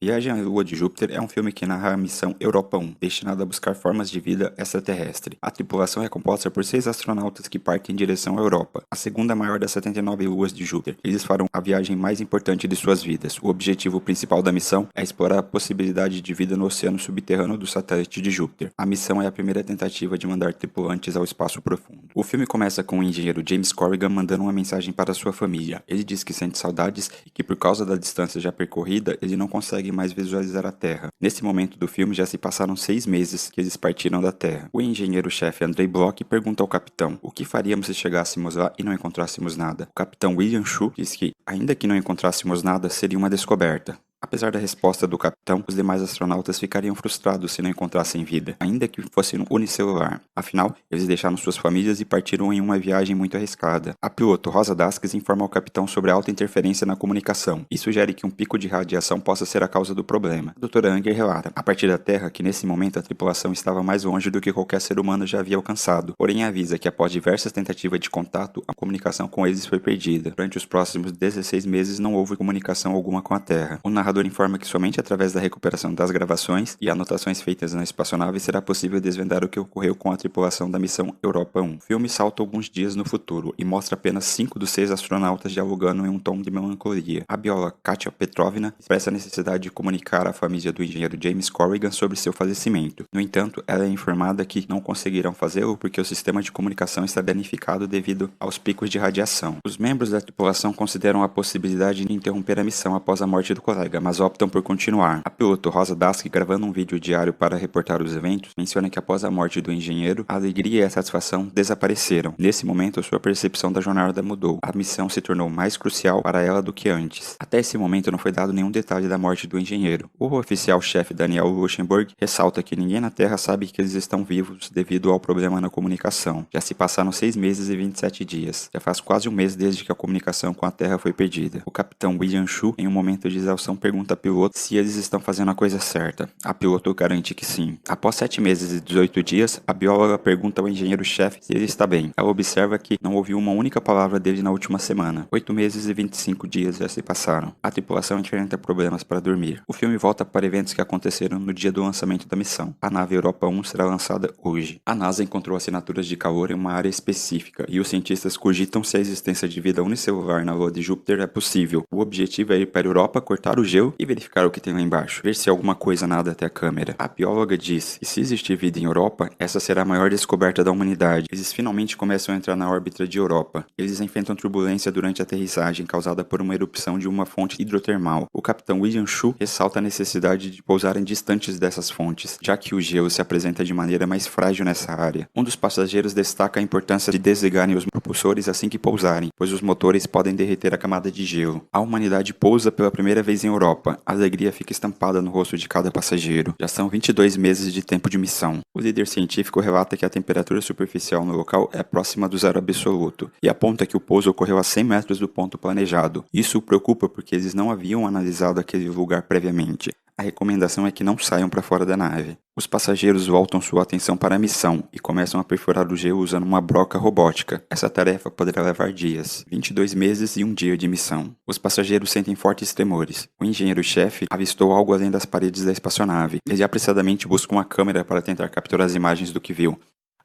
Viagem à Lua de Júpiter é um filme que narra a missão Europa 1, destinada a buscar formas de vida extraterrestre. A tripulação é composta por 6 astronautas que partem em direção à Europa, a segunda maior das 79 luas de Júpiter. Eles farão a viagem mais importante de suas vidas. O objetivo principal da missão é explorar a possibilidade de vida no oceano subterrâneo do satélite de Júpiter. A missão é a primeira tentativa de mandar tripulantes ao espaço profundo. O filme começa com o engenheiro James Corrigan mandando uma mensagem para sua família. Ele diz que sente saudades e que por causa da distância já percorrida, ele não consegue mais visualizar a Terra. Nesse momento do filme já se passaram 6 meses que eles partiram da Terra. O engenheiro-chefe Andrei Bloch pergunta ao capitão: o que faríamos se chegássemos lá e não encontrássemos nada? O capitão William Shu diz que, ainda que não encontrássemos nada, seria uma descoberta. Apesar da resposta do capitão, os demais astronautas ficariam frustrados se não encontrassem vida, ainda que fosse unicelular. Afinal, eles deixaram suas famílias e partiram em uma viagem muito arriscada. A piloto Rosa Dasks informa ao capitão sobre a alta interferência na comunicação e sugere que um pico de radiação possa ser a causa do problema. A Dra. Anger relata, a partir da Terra, que nesse momento a tripulação estava mais longe do que qualquer ser humano já havia alcançado, porém avisa que após diversas tentativas de contato, a comunicação com eles foi perdida. Durante os próximos 16 meses não houve comunicação alguma com a Terra. O narrador informa que somente através da recuperação das gravações e anotações feitas na espaçonave será possível desvendar o que ocorreu com a tripulação da missão Europa 1. O filme salta alguns dias no futuro e mostra apenas 5 dos 6 astronautas dialogando em um tom de melancolia. A bióloga Katia Petrovna expressa a necessidade de comunicar à família do engenheiro James Corrigan sobre seu falecimento. No entanto, ela é informada que não conseguirão fazê-lo porque o sistema de comunicação está danificado devido aos picos de radiação. Os membros da tripulação consideram a possibilidade de interromper a missão após a morte do colega, mas optam por continuar. A piloto Rosa Dasks, gravando um vídeo diário para reportar os eventos, menciona que após a morte do engenheiro, a alegria e a satisfação desapareceram. Nesse momento, sua percepção da jornada mudou. A missão se tornou mais crucial para ela do que antes. Até esse momento não foi dado nenhum detalhe da morte do engenheiro. O oficial-chefe Daniel Luxemburg ressalta que ninguém na Terra sabe que eles estão vivos devido ao problema na comunicação. Já se passaram 6 meses e 27 dias. Já faz quase um mês desde que a comunicação com a Terra foi perdida. O capitão William Shu, em um momento de exaustão, pergunta a piloto se eles estão fazendo a coisa certa. A piloto garante que sim. Após 7 meses e 18 dias, a bióloga pergunta ao engenheiro-chefe se ele está bem. Ela observa que não ouviu uma única palavra dele na última semana. 8 meses e 25 dias já se passaram. A tripulação enfrenta problemas para dormir. O filme volta para eventos que aconteceram no dia do lançamento da missão. A nave Europa 1 será lançada hoje. A NASA encontrou assinaturas de calor em uma área específica e os cientistas cogitam se a existência de vida unicelular na Lua de Júpiter é possível. O objetivo é ir para a Europa, cortar o gelo e verificar o que tem lá embaixo, ver se alguma coisa nada até a câmera. A bióloga diz que se existir vida em Europa, essa será a maior descoberta da humanidade. Eles finalmente começam a entrar na órbita de Europa. Eles enfrentam turbulência durante a aterrissagem causada por uma erupção de uma fonte hidrotermal. O capitão William Shu ressalta a necessidade de pousarem distantes dessas fontes, já que o gelo se apresenta de maneira mais frágil nessa área. Um dos passageiros destaca a importância de desligarem os propulsores assim que pousarem, pois os motores podem derreter a camada de gelo. A humanidade pousa pela primeira vez em Europa. A alegria fica estampada no rosto de cada passageiro. Já são 22 meses de tempo de missão. O líder científico relata que a temperatura superficial no local é próxima do zero absoluto e aponta que o pouso ocorreu a 100 metros do ponto planejado. Isso o preocupa porque eles não haviam analisado aquele lugar previamente. A recomendação é que não saiam para fora da nave. Os passageiros voltam sua atenção para a missão e começam a perfurar o gelo usando uma broca robótica. Essa tarefa poderá levar dias, 22 meses e um dia de missão. Os passageiros sentem fortes tremores. O engenheiro-chefe avistou algo além das paredes da espaçonave. Ele apressadamente busca uma câmera para tentar capturar as imagens do que viu.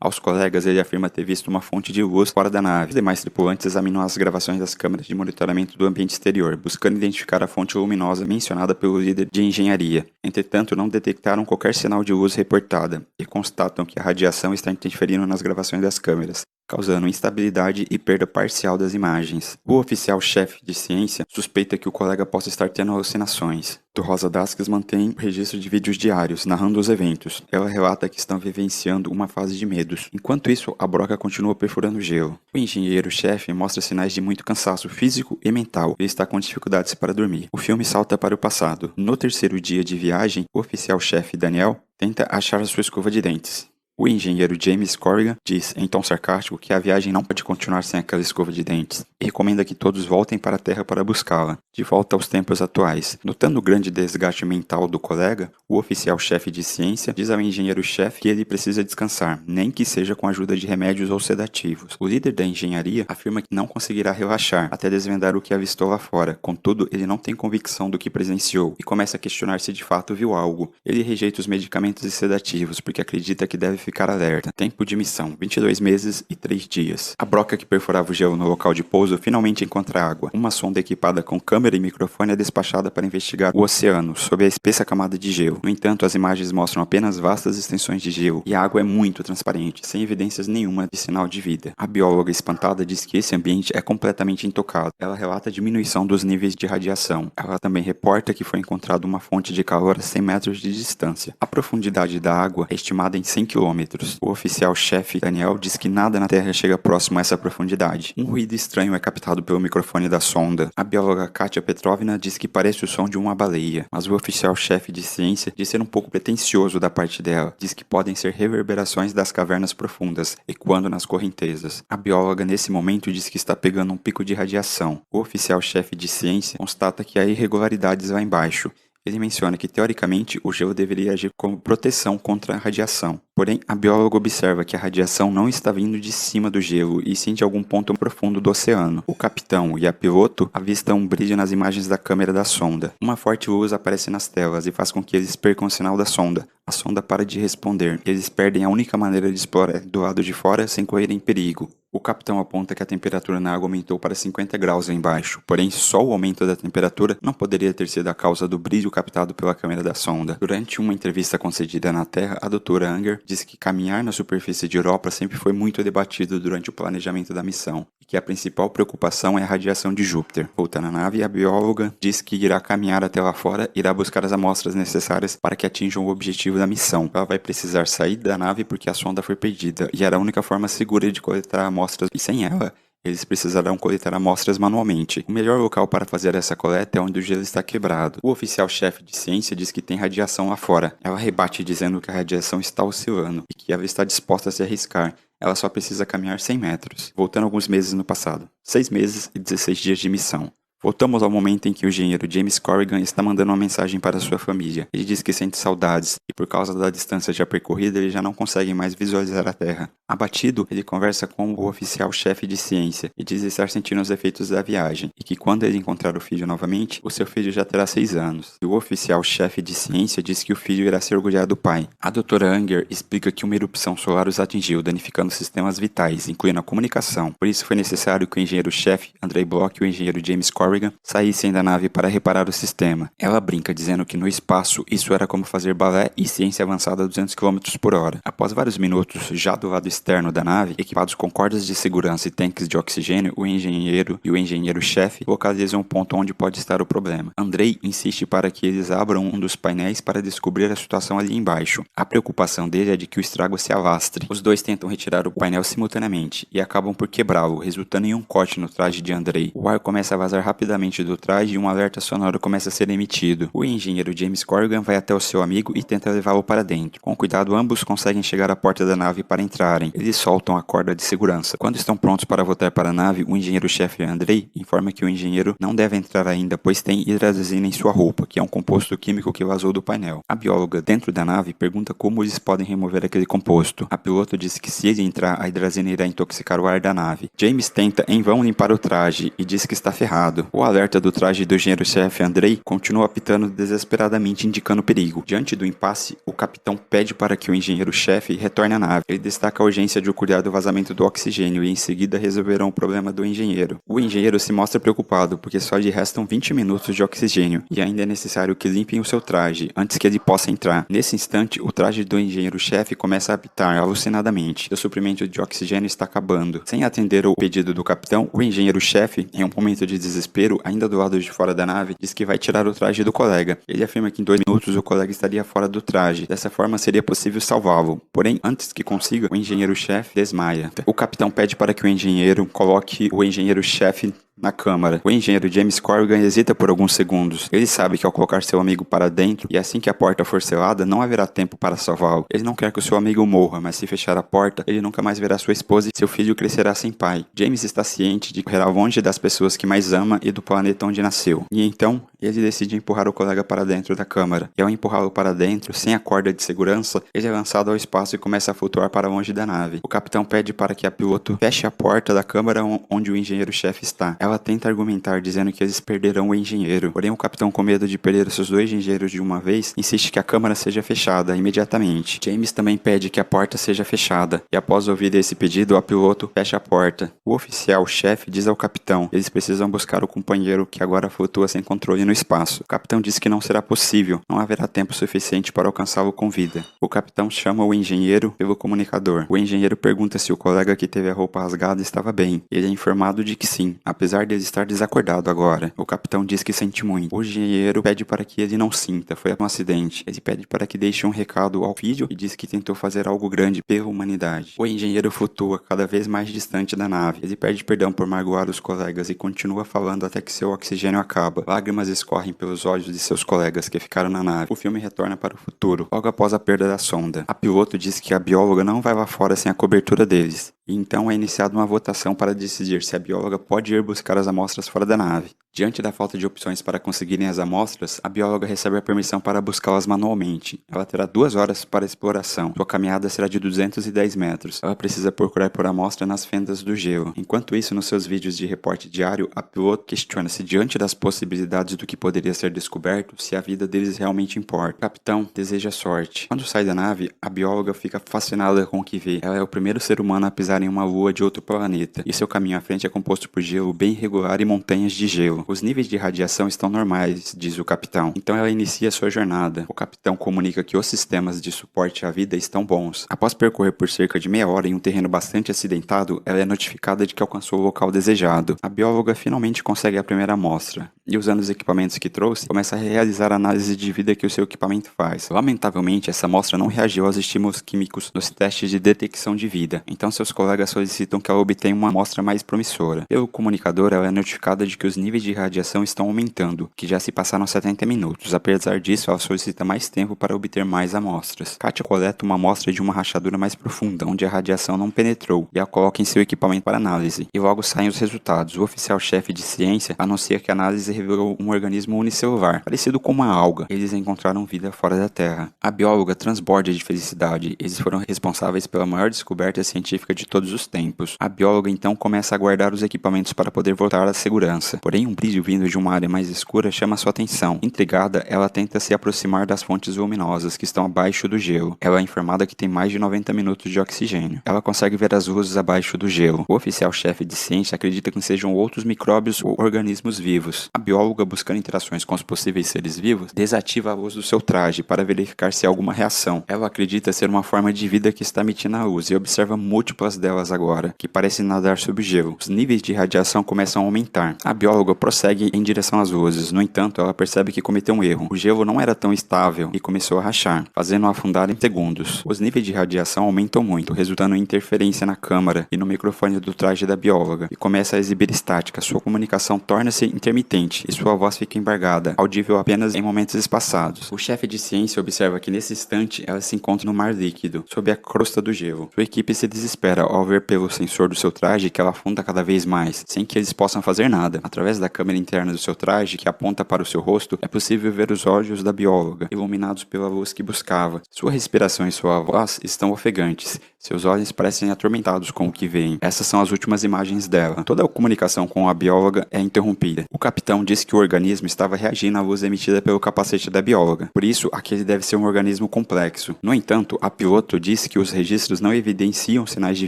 Aos colegas, ele afirma ter visto uma fonte de luz fora da nave. Os demais tripulantes examinam as gravações das câmeras de monitoramento do ambiente exterior, buscando identificar a fonte luminosa mencionada pelo líder de engenharia. Entretanto, não detectaram qualquer sinal de luz reportada e constatam que a radiação está interferindo nas gravações das câmeras, causando instabilidade e perda parcial das imagens. O oficial-chefe de ciência suspeita que o colega possa estar tendo alucinações. Rosa Dasks mantém o registro de vídeos diários, narrando os eventos. Ela relata que estão vivenciando uma fase de medos. Enquanto isso, a broca continua perfurando o gelo. O engenheiro-chefe mostra sinais de muito cansaço físico e mental. Ele está com dificuldades para dormir. O filme salta para o passado. No terceiro dia de viagem, o oficial-chefe Daniel tenta achar a sua escova de dentes. O engenheiro James Corrigan diz, em tom sarcástico, que a viagem não pode continuar sem aquela escova de dentes e recomenda que todos voltem para a Terra para buscá-la, de volta aos tempos atuais. Notando o grande desgaste mental do colega, o oficial-chefe de ciência diz ao engenheiro-chefe que ele precisa descansar, nem que seja com a ajuda de remédios ou sedativos. O líder da engenharia afirma que não conseguirá relaxar até desvendar o que avistou lá fora, contudo, ele não tem convicção do que presenciou e começa a questionar se de fato viu algo. Ele rejeita os medicamentos e sedativos porque acredita que deve ficar alerta. Tempo de missão: 22 meses e 3 dias. A broca que perfurava o gelo no local de pouso finalmente encontra água. Uma sonda equipada com câmera e microfone é despachada para investigar o oceano, sob a espessa camada de gelo. No entanto, as imagens mostram apenas vastas extensões de gelo, e a água é muito transparente, sem evidências nenhuma de sinal de vida. A bióloga espantada diz que esse ambiente é completamente intocado. Ela relata a diminuição dos níveis de radiação. Ela também reporta que foi encontrada uma fonte de calor a 100 metros de distância. A profundidade da água é estimada em 100 quilômetros. O oficial-chefe Daniel diz que nada na Terra chega próximo a essa profundidade. Um ruído estranho é captado pelo microfone da sonda. A bióloga Katia Petrovna diz que parece o som de uma baleia, mas o oficial-chefe de ciência diz ser um pouco pretensioso da parte dela. Diz que podem ser reverberações das cavernas profundas, ecoando nas correntezas. A bióloga nesse momento diz que está pegando um pico de radiação. O oficial-chefe de ciência constata que há irregularidades lá embaixo. Ele menciona que, teoricamente, o gelo deveria agir como proteção contra a radiação. Porém, a bióloga observa que a radiação não está vindo de cima do gelo, e sim de algum ponto profundo do oceano. O capitão e a piloto avistam um brilho nas imagens da câmera da sonda. Uma forte luz aparece nas telas e faz com que eles percam o sinal da sonda. A sonda para de responder, e eles perdem a única maneira de explorar do lado de fora sem correr em perigo. O capitão aponta que a temperatura na água aumentou para 50 graus lá embaixo, porém só o aumento da temperatura não poderia ter sido a causa do brilho captado pela câmera da sonda. Durante uma entrevista concedida na Terra, a doutora Anger disse que caminhar na superfície de Europa sempre foi muito debatido durante o planejamento da missão, e que a principal preocupação é a radiação de Júpiter. Voltando à nave, a bióloga diz que irá caminhar até lá fora e irá buscar as amostras necessárias para que atinjam o objetivo da missão. Ela vai precisar sair da nave porque a sonda foi perdida, e era a única forma segura de coletar amostras, e sem ela, eles precisarão coletar amostras manualmente. O melhor local para fazer essa coleta é onde o gelo está quebrado. O oficial-chefe de ciência diz que tem radiação lá fora. Ela rebate dizendo que a radiação está oscilando e que ela está disposta a se arriscar. Ela só precisa caminhar 100 metros. Voltando alguns meses no passado. 6 meses e 16 dias de missão. Voltamos ao momento em que o engenheiro James Corrigan está mandando uma mensagem para sua família. Ele diz que sente saudades e, por causa da distância já percorrida, ele já não consegue mais visualizar a Terra. Abatido, ele conversa com o oficial-chefe de ciência e diz estar sentindo os efeitos da viagem e que quando ele encontrar o filho novamente, o seu filho já terá 6 anos. E o oficial-chefe de ciência diz que o filho irá se orgulhar do pai. A doutora Anger explica que uma erupção solar os atingiu, danificando sistemas vitais, incluindo a comunicação. Por isso foi necessário que o engenheiro-chefe, Andrei Bloch, e o engenheiro James Corrigan saíssem da nave para reparar o sistema. Ela brinca dizendo que no espaço isso era como fazer balé e ciência avançada a 200 km por hora. Após vários minutos, já do lado externo da nave, equipados com cordas de segurança e tanques de oxigênio, o engenheiro e o engenheiro-chefe localizam o ponto onde pode estar o problema. Andrei insiste para que eles abram um dos painéis para descobrir a situação ali embaixo. A preocupação dele é de que o estrago se alastre. Os dois tentam retirar o painel simultaneamente e acabam por quebrá-lo, resultando em um corte no traje de Andrei. O ar começa a vazar rapidamente do traje e um alerta sonoro começa a ser emitido. O engenheiro James Corrigan vai até o seu amigo e tenta levá-lo para dentro. Com cuidado, ambos conseguem chegar à porta da nave para entrarem. Eles soltam a corda de segurança. Quando estão prontos para voltar para a nave, o engenheiro-chefe Andrei informa que o engenheiro não deve entrar ainda, pois tem hidrazina em sua roupa, que é um composto químico que vazou do painel. A bióloga, dentro da nave, pergunta como eles podem remover aquele composto. A piloto diz que se ele entrar, a hidrazina irá intoxicar o ar da nave. James tenta em vão limpar o traje e diz que está ferrado. O alerta do traje do engenheiro-chefe Andrei continua apitando desesperadamente, indicando perigo. Diante do impasse, o capitão pede para que o engenheiro-chefe retorne à nave. Ele destaca a urgência de cuidar do vazamento do oxigênio e em seguida resolverão o problema do engenheiro. O engenheiro se mostra preocupado porque só lhe restam 20 minutos de oxigênio e ainda é necessário que limpem o seu traje antes que ele possa entrar. Nesse instante, o traje do engenheiro-chefe começa a apitar alucinadamente. Seu suprimento de oxigênio está acabando. Sem atender o pedido do capitão, o engenheiro-chefe, em um momento de desespero, ainda do lado de fora da nave, diz que vai tirar o traje do colega. Ele afirma que em 2 minutos o colega estaria fora do traje. Dessa forma seria possível salvá-lo. Porém, antes que consiga, o engenheiro-chefe desmaia. O capitão pede para que o engenheiro coloque o engenheiro-chefe Na câmara, o engenheiro James Corrigan hesita por alguns segundos. Ele sabe que ao colocar seu amigo para dentro, e assim que a porta for selada, não haverá tempo para salvá-lo. Ele não quer que o seu amigo morra, mas se fechar a porta, ele nunca mais verá sua esposa e seu filho crescerá sem pai. James está ciente de que correrá longe das pessoas que mais ama e do planeta onde nasceu. E então, ele decide empurrar o colega para dentro da câmara. E ao empurrá-lo para dentro, sem a corda de segurança, ele é lançado ao espaço e começa a flutuar para longe da nave. O capitão pede para que a piloto feche a porta da câmara onde o engenheiro-chefe está. Ela tenta argumentar dizendo que eles perderão o engenheiro. Porém, o capitão, com medo de perder os seus 2 engenheiros de uma vez, insiste que a câmara seja fechada imediatamente. James também pede que a porta seja fechada. E após ouvir esse pedido, a piloto fecha a porta. O oficial-chefe diz ao capitão: eles precisam buscar o companheiro que agora flutua sem controle no espaço. O capitão diz que não será possível. Não haverá tempo suficiente para alcançá-lo com vida. O capitão chama o engenheiro pelo comunicador. O engenheiro pergunta se o colega que teve a roupa rasgada estava bem. Ele é informado de que sim, apesar de ele estar desacordado agora. O capitão diz que sente muito. O engenheiro pede para que ele não sinta, foi um acidente. Ele pede para que deixe um recado ao filho e diz que tentou fazer algo grande pela humanidade. O engenheiro flutua cada vez mais distante da nave. Ele pede perdão por magoar os colegas e continua falando até que seu oxigênio acaba. Lágrimas escorrem pelos olhos de seus colegas que ficaram na nave. O filme retorna para o futuro, logo após a perda da sonda. A piloto diz que a bióloga não vai lá fora sem a cobertura deles. E então é iniciada uma votação para decidir se a bióloga pode ir buscar as amostras fora da nave. Diante da falta de opções para conseguirem as amostras, a bióloga recebe a permissão para buscá-las manualmente. Ela terá 2 horas para exploração. Sua caminhada será de 210 metros. Ela precisa procurar por amostra nas fendas do gelo. Enquanto isso, nos seus vídeos de reporte diário, a piloto questiona-se diante das possibilidades do que poderia ser descoberto, se a vida deles realmente importa. O capitão deseja sorte. Quando sai da nave, a bióloga fica fascinada com o que vê. Ela é o primeiro ser humano a pisar em uma lua de outro planeta, e seu caminho à frente é composto por gelo bem irregular e montanhas de gelo. Os níveis de radiação estão normais, diz o capitão. Então ela inicia sua jornada. O capitão comunica que os sistemas de suporte à vida estão bons. Após percorrer por cerca de meia hora em um terreno bastante acidentado, ela é notificada de que alcançou o local desejado. A bióloga finalmente consegue a primeira amostra, e usando os equipamentos que trouxe, começa a realizar a análise de vida que o seu equipamento faz. Lamentavelmente, essa amostra não reagiu aos estímulos químicos nos testes de detecção de vida, então seus colegas solicitam que ela obtenha uma amostra mais promissora. Pelo comunicador, ela é notificada de que os níveis de radiação estão aumentando, que já se passaram 70 minutos. Apesar disso, ela solicita mais tempo para obter mais amostras. Katia coleta uma amostra de uma rachadura mais profunda, onde a radiação não penetrou, e a coloca em seu equipamento para análise. E logo saem os resultados. O oficial-chefe de ciência anuncia que a análise revelou um organismo unicelular, parecido com uma alga. Eles encontraram vida fora da Terra. A bióloga transborda de felicidade. Eles foram responsáveis pela maior descoberta científica de todos os tempos. A bióloga então começa a guardar os equipamentos para poder voltar à segurança. Porém, um brilho vindo de uma área mais escura chama sua atenção. Intrigada, ela tenta se aproximar das fontes luminosas que estão abaixo do gelo. Ela é informada que tem mais de 90 minutos de oxigênio. Ela consegue ver as luzes abaixo do gelo. O oficial-chefe de ciência acredita que sejam outros micróbios ou organismos vivos. A bióloga, buscando interações com os possíveis seres vivos, desativa a luz do seu traje para verificar se há alguma reação. Ela acredita ser uma forma de vida que está emitindo a luz e observa múltiplas delas agora, que parecem nadar sob o gelo. Os níveis de radiação começam a aumentar. A bióloga prossegue em direção às luzes. No entanto, ela percebe que cometeu um erro. O gelo não era tão estável e começou a rachar, fazendo-a afundar em segundos. Os níveis de radiação aumentam muito, resultando em interferência na câmara e no microfone do traje da bióloga, e começa a exibir estática. Sua comunicação torna-se intermitente e sua voz fica embargada, audível apenas em momentos espaçados. O chefe de ciência observa que nesse instante ela se encontra no mar líquido, sob a crosta do gelo. Sua equipe se desespera ao ver pelo sensor do seu traje que ela afunda cada vez mais, sem que eles possam fazer nada. Através da câmera interna do seu traje, que aponta para o seu rosto, é possível ver os olhos da bióloga, iluminados pela luz que buscava. Sua respiração e sua voz estão ofegantes. Seus olhos parecem atormentados com o que veem. Essas são as últimas imagens dela. Toda a comunicação com a bióloga é interrompida. O capitão diz que o organismo estava reagindo à luz emitida pelo capacete da bióloga. Por isso, aquele deve ser um organismo complexo. No entanto, a piloto diz que os registros não evidenciam sinais de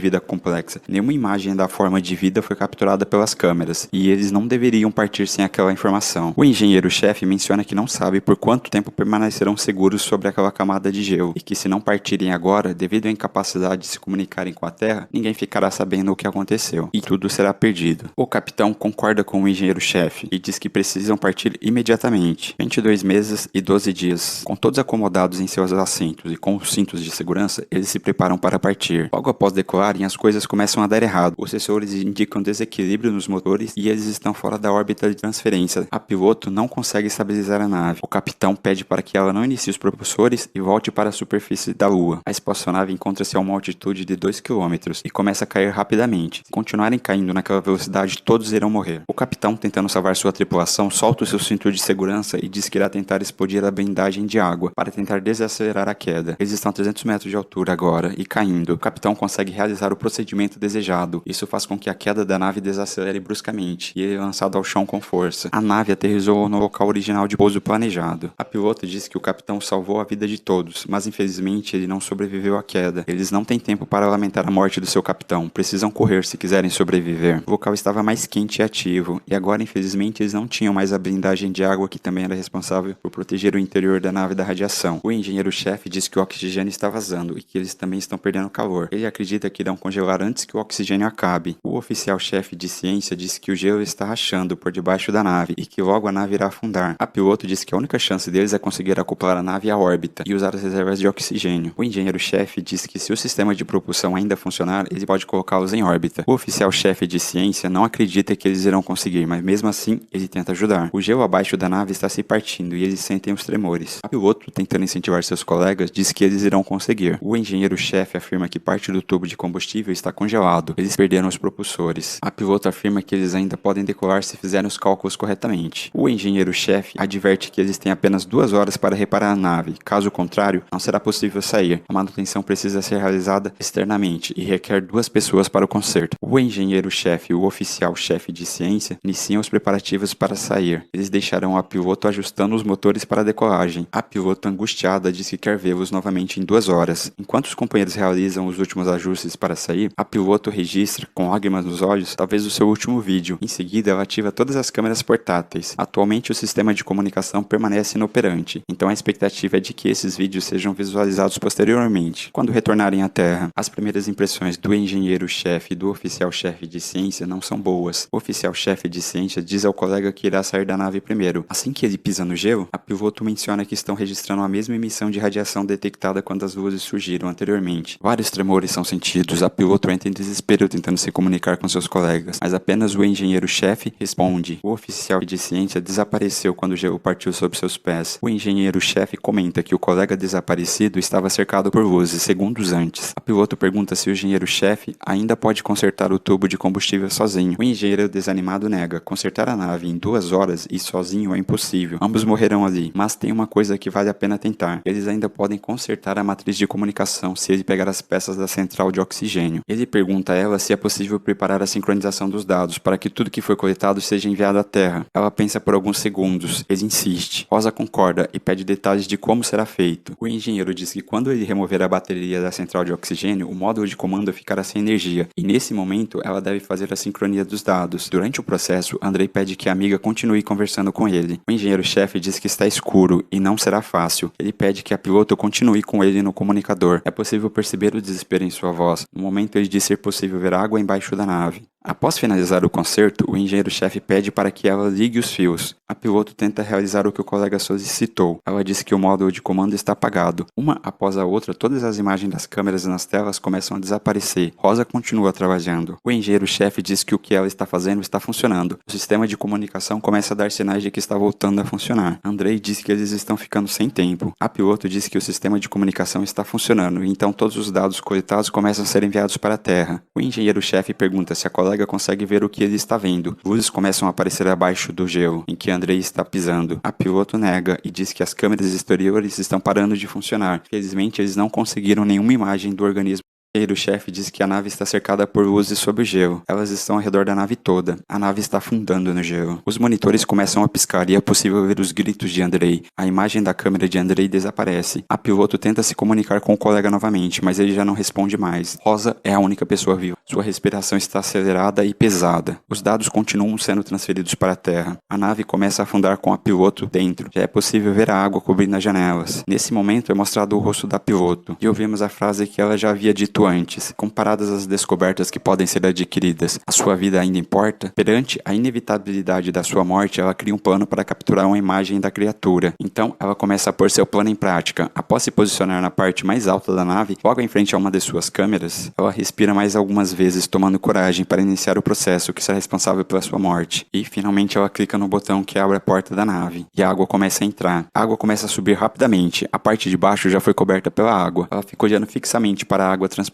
vida complexa. Nenhuma imagem da forma de vida foi capturada pelas câmeras, e eles não deveriam partir sem aquela informação. O engenheiro-chefe menciona que não sabe por quanto tempo permanecerão seguros sobre aquela camada de gelo, e que se não partirem agora, devido à incapacidade de se comunicarem com a Terra, ninguém ficará sabendo o que aconteceu, e tudo será perdido. O capitão concorda com o engenheiro-chefe e diz que precisam partir imediatamente. 22 meses e 12 dias. Com todos acomodados em seus assentos e com os cintos de segurança, eles se preparam para partir. Logo após decolarem, as coisas começam a dar errado. Os sensores indicam desequilíbrio nos motores e eles estão fora da órbita de transferência. A piloto não consegue estabilizar a nave. O capitão pede para que ela não inicie os propulsores e volte para a superfície da Lua. A espaçonave encontra-se a uma altitude de 2 km e começa a cair rapidamente. Se continuarem caindo naquela velocidade, todos irão morrer. O capitão, tentando salvar sua tripulação, solta o seu cinto de segurança e diz que irá tentar explodir a blindagem de água para tentar desacelerar a queda. Eles estão a 300 metros de altura agora e caindo. O capitão consegue realizar o procedimento desejado. Isso faz com que a queda da nave desacelere bruscamente e ele é lançado ao chão com força. A nave aterrissou no local original de pouso planejado. A piloto diz que o capitão salvou a vida de todos, mas infelizmente ele não sobreviveu à queda. Eles não têm tempo para lamentar a morte do seu capitão. Precisam correr se quiserem sobreviver. O local estava mais quente e ativo, e agora infelizmente eles não tinham mais a blindagem de água que também era responsável por proteger o interior da nave da radiação. O engenheiro-chefe diz que o oxigênio está vazando e que eles também estão perdendo calor. Ele acredita que irão congelar antes que o oxigênio acabe. O oficial-chefe de ciência diz que o gelo está rachando por debaixo da nave e que logo a nave irá afundar. A piloto diz que a única chance deles é conseguir acoplar a nave à órbita e usar as reservas de oxigênio. O engenheiro-chefe diz que se o sistema de propulsão ainda funcionar, ele pode colocá-los em órbita. O oficial-chefe de ciência não acredita que eles irão conseguir, mas mesmo assim, ele tenta ajudar. O gelo abaixo da nave está se partindo e eles sentem os tremores. A piloto, tentando incentivar seus colegas, diz que eles irão conseguir. O engenheiro-chefe afirma que parte do tubo de combustível está congelado. Eles perderam os propulsores. A piloto afirma que eles ainda podem decolar se fizerem os cálculos corretamente. O engenheiro-chefe adverte que eles têm apenas 2 horas para reparar a nave. Caso contrário, não será possível sair. A manutenção precisa ser realizada externamente e requer 2 pessoas para o conserto. O engenheiro-chefe e o oficial-chefe de ciência iniciam os preparativos para sair. Eles deixarão a piloto ajustando os motores para a decolagem. A piloto, angustiada, diz que quer vê-los novamente em 2 horas. Enquanto os companheiros realizam os últimos ajustes para sair, a piloto registra, com lágrimas nos olhos, talvez o seu último vídeo. Em seguida, ela ativa todas as câmeras portáteis. Atualmente, o sistema de comunicação permanece inoperante, então a expectativa é de que esses vídeos sejam visualizados posteriormente, quando retornarem à Terra. As primeiras impressões do engenheiro-chefe e do oficial-chefe de ciência não são boas. O oficial-chefe de ciência diz ao colega que irá sair da nave primeiro. Assim que ele pisa no gelo, a piloto menciona que estão registrando a mesma emissão de radiação detectada quando as luzes surgiram anteriormente. Vários tremores são sentidos. A piloto entra em desespero tentando se comunicar com seus colegas, mas apenas o engenheiro-chefe responde. O oficial de ciência desapareceu quando o gelo partiu sob seus pés. O engenheiro-chefe comenta que o colega desaparecido estava cercado por luzes segundos antes. A piloto pergunta se o engenheiro-chefe ainda pode consertar o tubo de combustível sozinho. O engenheiro desanimado nega. Consertar a nave em 2 horas e sozinho é impossível. Ambos morrerão ali, mas tem uma coisa que vale a pena tentar. Eles ainda podem consertar a matriz de comunicação se ele pegar as peças da central de oxigênio. Ele pergunta a ela se é possível preparar a sincronização dos dados para que tudo que foi coletado seja enviado à Terra. Ela pensa por alguns segundos. Ele insiste. Rosa concorda e pede detalhes de como será feito. O engenheiro diz que quando ele remover a bateria da central de oxigênio, o módulo de comando ficará sem energia, e nesse momento ela deve fazer a sincronia dos dados. Durante o processo, Andrei pede que a amiga continue conversando com ele. O engenheiro-chefe diz que está escuro e não será fácil. Ele pede que a piloto continue com ele no comunicador. É possível perceber o desespero em sua voz. No momento, ele diz ser possível ver água embaixo da nave. Após finalizar o concerto, o engenheiro-chefe pede para que ela ligue os fios. A piloto tenta realizar o que o colega solicitou. Ela diz que o módulo de comando está apagado. Uma após a outra, todas as imagens das câmeras nas telas começam a desaparecer. Rosa continua trabalhando. O engenheiro-chefe diz que o que ela está fazendo está funcionando. O sistema de comunicação começa a dar sinais de que está voltando a funcionar. Andrei diz que eles estão ficando sem tempo. A piloto diz que o sistema de comunicação está funcionando, então todos os dados coletados começam a ser enviados para a Terra. O engenheiro-chefe pergunta se a colega consegue ver o que ele está vendo. Luzes começam a aparecer abaixo do gelo, em que Andrei está pisando. A piloto nega e diz que as câmeras exteriores estão parando de funcionar. Felizmente, eles não conseguiram nenhuma imagem do organismo O chefe diz que a nave está cercada por luzes sob o gelo. Elas estão ao redor da nave toda. A nave está afundando no gelo. Os monitores começam a piscar e é possível ver os gritos de Andrei. A imagem da câmera de Andrei desaparece. A piloto tenta se comunicar com o colega novamente, mas ele já não responde mais. Rosa é a única pessoa viva. Sua respiração está acelerada e pesada. Os dados continuam sendo transferidos para a Terra. A nave começa a afundar com a piloto dentro. Já é possível ver a água cobrindo as janelas. Nesse momento é mostrado o rosto da piloto. E ouvimos a frase que ela já havia dito antes. Comparadas às descobertas que podem ser adquiridas, a sua vida ainda importa? Perante a inevitabilidade da sua morte, ela cria um plano para capturar uma imagem da criatura. Então, ela começa a pôr seu plano em prática. Após se posicionar na parte mais alta da nave, logo em frente a uma de suas câmeras, ela respira mais algumas vezes, tomando coragem para iniciar o processo que será responsável pela sua morte. E, finalmente, ela clica no botão que abre a porta da nave. E a água começa a entrar. A água começa a subir rapidamente. A parte de baixo já foi coberta pela água. Ela fica olhando fixamente para a água transparente.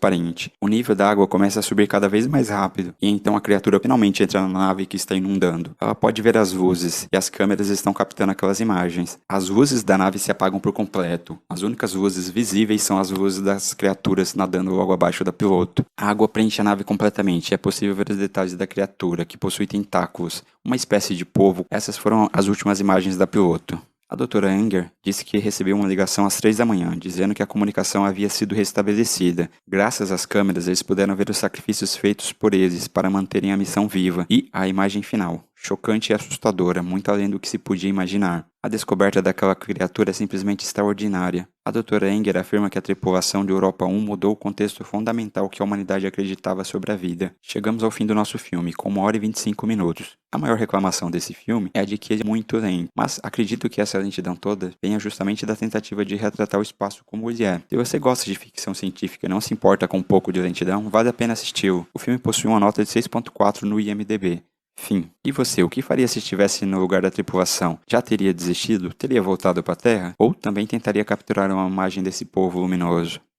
O nível da água começa a subir cada vez mais rápido. E então a criatura finalmente entra na nave que está inundando. Ela pode ver as luzes. E as câmeras estão captando aquelas imagens. As luzes da nave se apagam por completo. As únicas luzes visíveis são as luzes das criaturas nadando logo abaixo da piloto. A água preenche a nave completamente. É possível ver os detalhes da criatura, que possui tentáculos, uma espécie de polvo. Essas foram as últimas imagens da piloto. A doutora Anger disse que recebeu uma ligação às 3 da manhã, dizendo que a comunicação havia sido restabelecida. Graças às câmeras, eles puderam ver os sacrifícios feitos por eles para manterem a missão viva e a imagem final. Chocante e assustadora, muito além do que se podia imaginar. A descoberta daquela criatura é simplesmente extraordinária. A doutora Enger afirma que a tripulação de Europa 1 mudou o contexto fundamental que a humanidade acreditava sobre a vida. Chegamos ao fim do nosso filme, com 1 hora e 25 minutos. A maior reclamação desse filme é a de que ele é muito lento, mas acredito que essa lentidão toda venha justamente da tentativa de retratar o espaço como ele é. Se você gosta de ficção científica e não se importa com um pouco de lentidão, vale a pena assisti-lo. O filme possui uma nota de 6.4 no IMDb. Fim. E você, o que faria se estivesse no lugar da tripulação? Já teria desistido? Teria voltado para a Terra? Ou também tentaria capturar uma imagem desse povo luminoso?